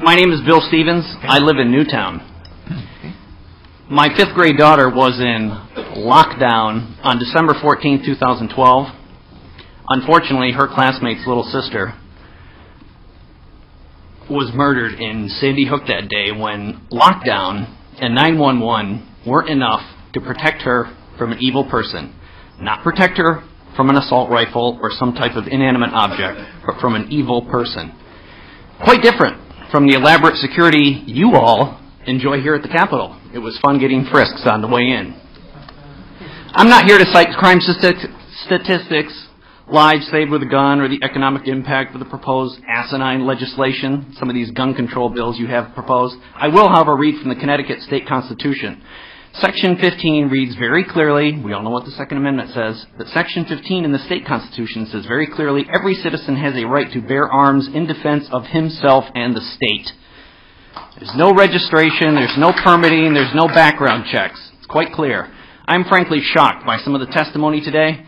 My name is Bill Stevens. I live in Newtown. My 5th grade daughter was in lockdown on December 14, 2012. Unfortunately, her classmate's little sister was murdered in Sandy Hook that day when lockdown and 911 weren't enough to protect her from an evil person. Not protect her from an assault rifle or some type of inanimate object, but from an evil person. Quite different from the elaborate security you all enjoy here at the Capitol. It was fun getting frisks on the way in. I'm not here to cite crime statistics, lives saved with a gun, or the economic impact of the proposed asinine legislation, some of these gun control bills you have proposed. I will, however, read from the Connecticut State Constitution. Section 15 reads very clearly, we all know what the Second Amendment says, but Section 15 in the state constitution says very clearly, every citizen has a right to bear arms in defense of himself and the state. There's no registration, there's no permitting, there's no background checks. It's quite clear. I'm frankly shocked by some of the testimony today.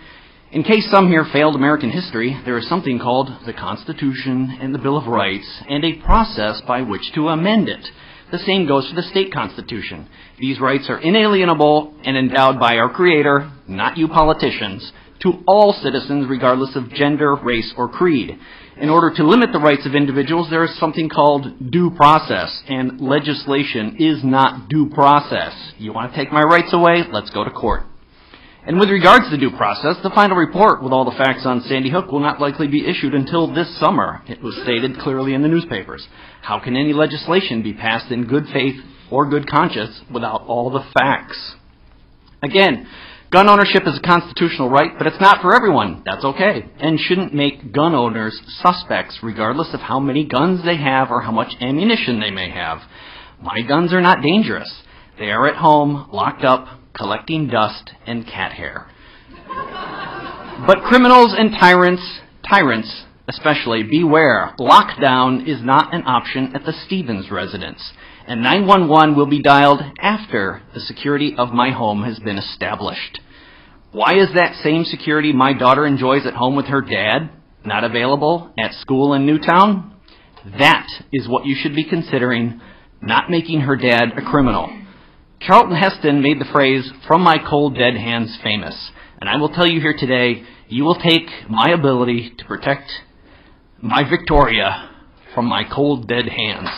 In case some here failed American history, there is something called the Constitution and the Bill of Rights and a process by which to amend it. The same goes for the state constitution. These rights are inalienable and endowed by our Creator, not you politicians, to all citizens regardless of gender, race, or creed. In order to limit the rights of individuals, there is something called due process, and legislation is not due process. You want to take my rights away? Let's go to court. And with regards to due process, the final report with all the facts on Sandy Hook will not likely be issued until this summer. It was stated clearly in the newspapers. How can any legislation be passed in good faith or good conscience without all the facts? Again, gun ownership is a constitutional right, but it's not for everyone. That's okay, and shouldn't make gun owners suspects regardless of how many guns they have or how much ammunition they may have. My guns are not dangerous. They are at home, locked up, collecting dust and cat hair. But criminals and tyrants especially, beware. Lockdown is not an option at the Stevens residence, and 911 will be dialed after the security of my home has been established. Why is that same security my daughter enjoys at home with her dad not available at school in Newtown? That is what you should be considering, not making her dad a criminal. Charlton Heston made the phrase, "from my cold dead hands," famous. And I will tell you here today, you will take my ability to protect my Victoria from my cold dead hands.